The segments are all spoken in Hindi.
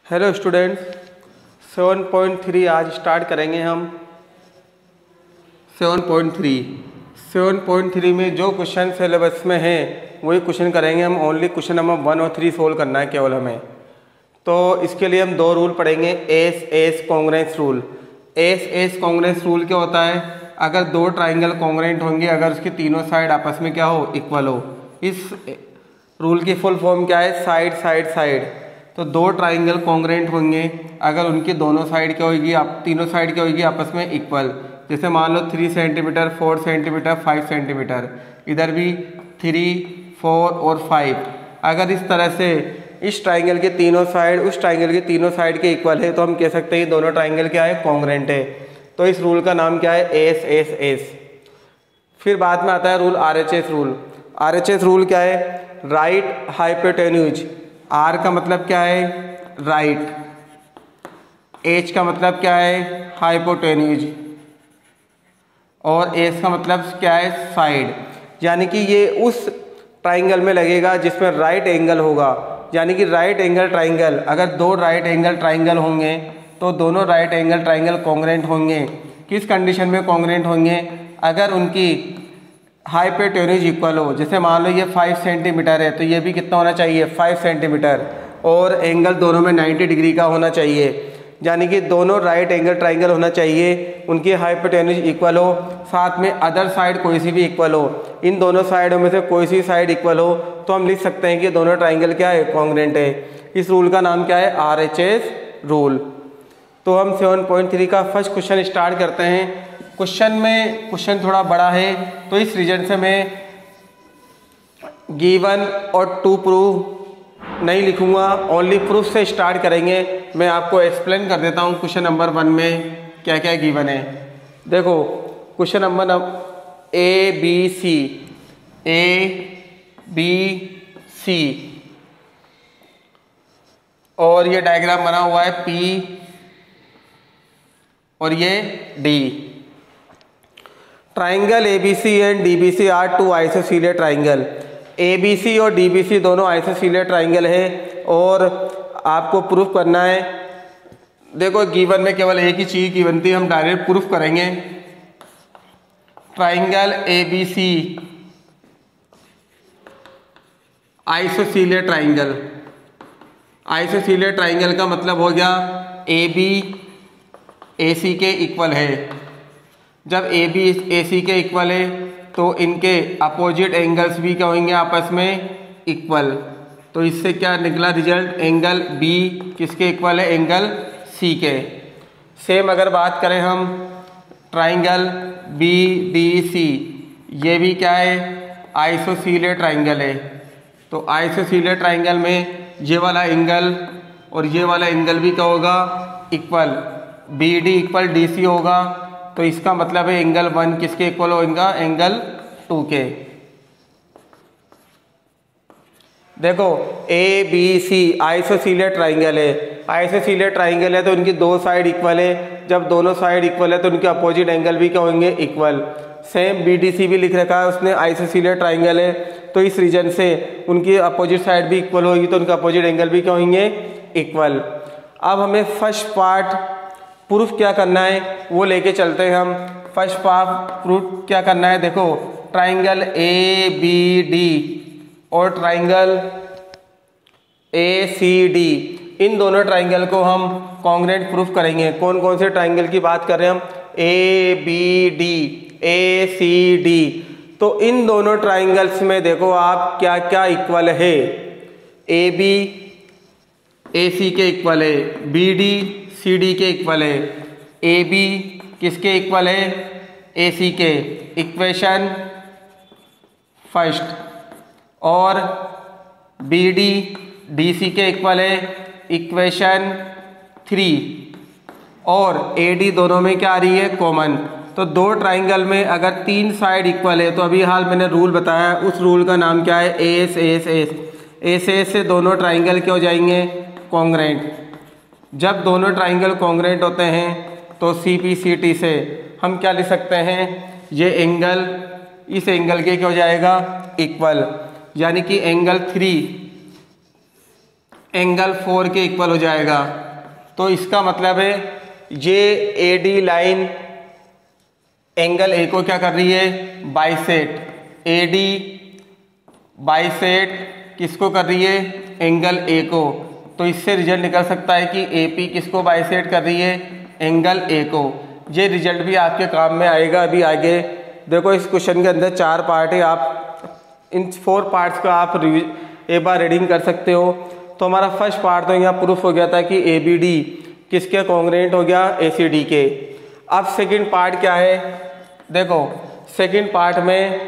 हेलो स्टूडेंट्स, 7.3 आज स्टार्ट करेंगे हम। 7.3 में जो क्वेश्चन सिलेबस में है वही क्वेश्चन करेंगे हम। ओनली क्वेश्चन नंबर 1 और 3 सोल्व करना है केवल हमें। तो इसके लिए हम दो रूल पढ़ेंगे। S congruence rule. S congruence rule क्या होता है? अगर दो ट्राइंगल कॉन्ग्रुएंट होंगे, अगर उसकी तीनों साइड आपस में क्या हो, इक्वल हो। इस रूल की फुल फॉर्म क्या है? Side side side. तो दो ट्राइंगल कॉन्ग्रुएंट होंगे अगर उनकी दोनों साइड क्या होगी, तीनों साइड क्या होगी आपस में इक्वल। जैसे मान लो 3 सेंटीमीटर, 4 सेंटीमीटर, 5 सेंटीमीटर, इधर भी 3, 4 और 5। अगर इस तरह से इस ट्राइंगल के तीनों साइड उस ट्राइंगल के तीनों साइड के इक्वल है तो हम कह सकते हैं दोनों ट्राइंगल क्या है, कॉन्ग्रुएंट है। तो इस रूल का नाम क्या है? एस। फिर बाद में आता है rule RHS rule. RHS rule क्या है? Right hypotenuse. R का मतलब क्या है? राइट। H का मतलब क्या है? हाइपोटेन्यूज। और S का मतलब क्या है? साइड। यानी कि ये उस ट्राइंगल में लगेगा जिसमें राइट एंगल होगा। यानी कि राइट एंगल ट्राइंगल, अगर दो राइट एंगल ट्राइंगल होंगे तो दोनों राइट एंगल ट्राइंगल कॉन्ग्रुएंट होंगे। किस कंडीशन में कॉन्ग्रुएंट होंगे? अगर उनकी हाइपोटेन्यूज इक्वल हो। जैसे मान लो ये 5 सेंटीमीटर है तो ये भी कितना होना चाहिए? 5 सेंटीमीटर। और एंगल दोनों में 90 डिग्री का होना चाहिए। यानी कि दोनों राइट एंगल ट्राइंगल होना चाहिए, उनकी हाइपोटेन्यूज इक्वल हो, साथ में अदर साइड कोई सी भी इक्वल हो। इन दोनों साइडों में से कोई सी साइड इक्वल हो तो हम लिख सकते हैं कि दोनों ट्राइंगल क्या है? कॉन्ग्रुएंट है। इस रूल का नाम क्या है? RHS rule. तो हम 7.3 का फर्स्ट क्वेश्चन स्टार्ट करते हैं। क्वेश्चन थोड़ा बड़ा है तो इस रीजन से मैं गिवन और टू प्रूव नहीं लिखूंगा, ओनली प्रूफ से स्टार्ट करेंगे। मैं आपको एक्सप्लेन कर देता हूं क्वेश्चन नंबर 1 में क्या क्या गिवन है। देखो क्वेश्चन नंबर ABC और ये डायग्राम बना हुआ है P और ये D। Triangle ABC and DBC are two isosceles triangle. ABC और DBC दोनों आइसोसीलियर ट्राइंगल है और आपको प्रूफ करना है। देखो गिवन में केवल एक ही चीज की बनती है, हम डायरेक्ट प्रूफ करेंगे। Triangle ABC isosceles triangle. Isosceles triangle का मतलब हो गया AB AC के इक्वल है। जब AB AC के इक्वल है तो इनके अपोजिट एंगल्स भी क्या होंगे? आपस में इक्वल। तो इससे क्या निकला रिजल्ट? एंगल B किसके इक्वल है? एंगल C के। सेम अगर बात करें हम ट्राइंगल BDC, ये भी क्या है? आइसोसीलियर ट्राइंगल है। तो आइसोसीलियर ट्राइंगल में ये वाला एंगल और ये वाला एंगल भी क्या होगा? इक्वल। BD इक्वल DC होगा। तो इसका मतलब है एंगल 1 किसके इक्वल होगा? एंगल 2 के। देखो ABC आइसोसीलियर ट्राइंगल है। आइसोसीलियर ट्राइंगल है तो उनकी दो साइड इक्वल है। जब दोनों साइड इक्वल है तो उनके अपोजिट एंगल भी क्या होंगे? इक्वल। सेम BDC भी लिख रखा है उसने, आइसोसीलियर ट्राइंगल है तो इस रीजन से उनकी अपोजिट साइड भी इक्वल होगी तो उनके अपोजिट एंगल भी क्या होंगे? इक्वल। अब हमें फर्स्ट पार्ट प्रूफ क्या करना है वो लेके चलते हैं हम। फर्स्ट पार्ट प्रूफ क्या करना है? देखो ट्राइंगल ABD और ट्राइंगल ACD, इन दोनों ट्राइंगल को हम कॉन्ग्रुएंट प्रूफ करेंगे। कौन कौन से ट्राइंगल की बात कर रहे हैं हम? ABD ACD। तो इन दोनों ट्राइंगल्स में देखो आप क्या क्या इक्वल है। AB AC के इक्वल है, BD CD के इक्वल है, AB किसके इक्वल है? AC के। Equation first. और BD DC के इक्वल है, इक्वेशन 3। और AD दोनों में क्या आ रही है? कॉमन। तो दो ट्राइंगल में अगर तीन साइड इक्वल है तो अभी हाल मैंने रूल बताया, उस रूल का नाम क्या है? AS से दोनों ट्राइंगल क्या हो जाएंगे? कॉन्ग्रुएंट। जब दोनों ट्राइंगल कॉन्ग्रुएंट होते हैं तो CPCT से हम क्या लिख सकते हैं? ये एंगल इस एंगल के क्या हो जाएगा? इक्वल। यानी कि एंगल 3 एंगल 4 के इक्वल हो जाएगा। तो इसका मतलब है ये AD लाइन एंगल A को क्या कर रही है, बाइसेट। AD बाइसेट किसको कर रही है, एंगल A को। तो इससे रिजल्ट निकल सकता है कि AP किसको बाइसेट कर रही है, एंगल A को। ये रिजल्ट भी आपके काम में आएगा अभी आगे। देखो इस क्वेश्चन के अंदर 4 पार्ट है, आप इन 4 पार्ट्स का आप एक बार रीडिंग कर सकते हो। तो हमारा फर्स्ट पार्ट तो यहाँ प्रूफ हो गया था कि ABD किसके कॉन्ग्रुएंट हो गया, ACD के। अब सेकंड पार्ट क्या है, देखो सेकंड पार्ट में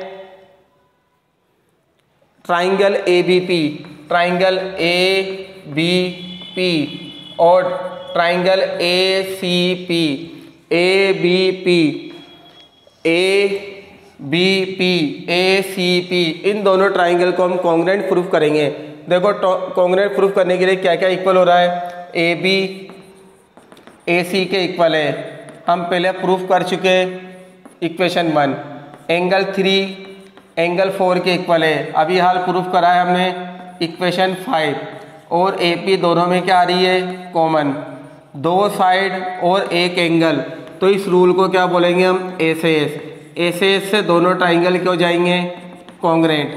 ट्राइंगल ट्राइंगल ABP और ट्राइंगल ACP, इन दोनों ट्राइंगल को हम कॉन्ग्रुएंट प्रूफ करेंगे। देखो कॉन्ग्रुएंट प्रूफ करने के लिए क्या क्या इक्वल हो रहा है, AB AC के इक्वल है, हम पहले प्रूफ कर चुके इक्वेशन 1। एंगल 3 एंगल 4 के इक्वल है, अभी हाल प्रूफ करा है हमने इक्वेशन 5। और AP दोनों में क्या आ रही है, कॉमन, 2 साइड और एक एंगल। तो इस रूल को क्या बोलेंगे हम, SAS से दोनों ट्राइंगल क्यों जाएंगे, कॉन्ग्रुएंट।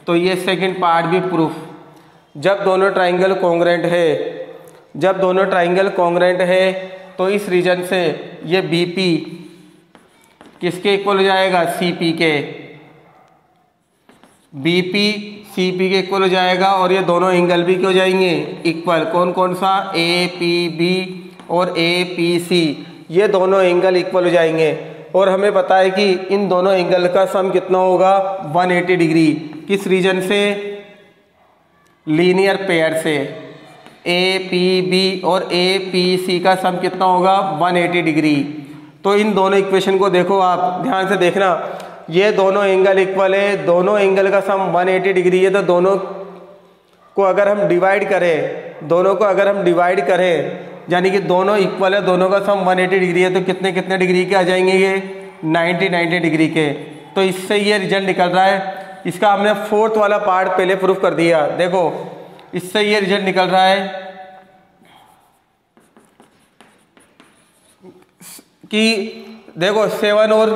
तो ये सेकंड पार्ट भी प्रूफ। जब दोनों ट्राइंगल कॉन्ग्रुएंट है तो इस रीजन से ये BP किसके इक्वल हो जाएगा, CP के। BP CP के इक्वल हो जाएगा और ये दोनों एंगल भी क्यों जाएंगे, इक्वल। कौन कौन सा, APB और APC, ये दोनों एंगल इक्वल हो जाएंगे। और हमें पता है कि इन दोनों एंगल का सम कितना होगा, 180 डिग्री। किस रीजन से, लीनियर पेयर से। APB और APC का सम कितना होगा, 180 डिग्री। तो इन दोनों इक्वेशन को देखो, आप ध्यान से देखना, ये दोनों एंगल इक्वल है, दोनों एंगल का सम 180 डिग्री है। तो दोनों को अगर हम डिवाइड करें यानी कि दोनों इक्वल है, दोनों का सम 180 डिग्री है, तो कितने कितने डिग्री के आ जाएंगे, ये 90 डिग्री के। तो इससे ये रिजल्ट निकल रहा है। इसका हमने 4th वाला पार्ट पहले प्रूफ कर दिया। देखो इससे ये रिजल्ट निकल रहा है कि देखो 7 और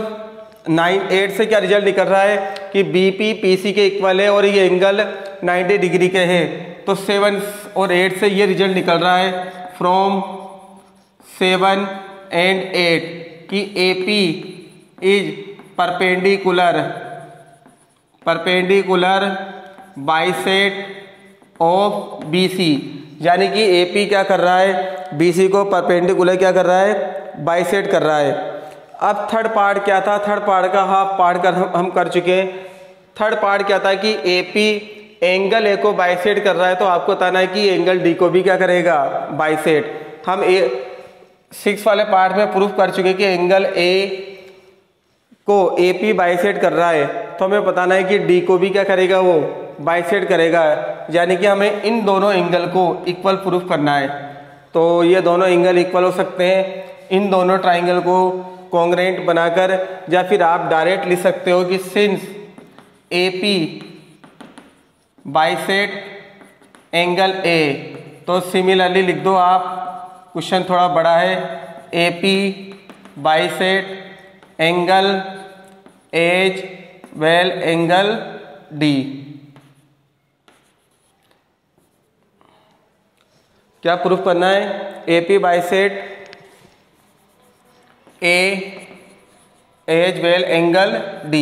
8 से क्या रिजल्ट निकल रहा है कि BP PC के इक्वल है और ये एंगल 90 डिग्री के हैं। तो 7 और 8 से ये रिजल्ट निकल रहा है फ्रॉम 7 and 8 कि AP is perpendicular bisect of BC, यानी कि AP क्या कर रहा है, BC को परपेंडिकुलर क्या कर रहा है, बाइसेट कर रहा है। अब थर्ड पार्ट क्या था, थर्ड पार्ट का हाफ पार्ट हम कर चुके हैं। थर्ड पार्ट क्या था कि AP एंगल A को बाइसेट कर रहा है, तो आपको बताना है कि एंगल D को भी क्या करेगा, बाइसेट। हम 6 वाले पार्ट में प्रूफ कर चुके कि एंगल A को AP बाइसेट कर रहा है, तो हमें बताना है कि D को भी क्या करेगा, वो बाइसेट करेगा। यानी कि हमें इन दोनों एंगल को इक्वल प्रूफ करना है। तो ये दोनों एंगल इक्वल हो सकते हैं इन दोनों ट्राइंगल को कॉन्ग्रुएंट बनाकर, या फिर आप डायरेक्ट लिख सकते हो कि since AP bisect angle A। तो सिमिलरली लिख दो आप, क्वेश्चन थोड़ा बड़ा है, AP bisect angle as well angle D। क्या प्रूफ करना है, AP bisect A as well angle D।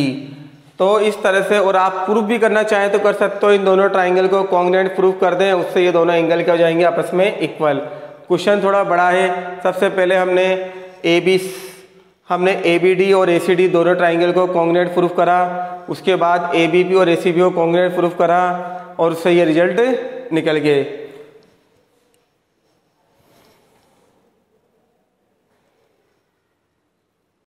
तो इस तरह से, और आप प्रूफ भी करना चाहें तो कर सकते हो, इन दोनों ट्राइंगल को कॉन्ग्रुएंट प्रूफ कर दें, उससे ये दोनों एंगल क्या हो जाएंगे, आपस में इक्वल। क्वेश्चन थोड़ा बड़ा है। सबसे पहले हमने ABD और ACD दोनों ट्राइंगल को कॉन्ग्रुएंट प्रूफ करा, उसके बाद ABP और ACB को कॉन्ग्रुएंट प्रूफ करा, और उससे ये रिजल्ट निकल गए।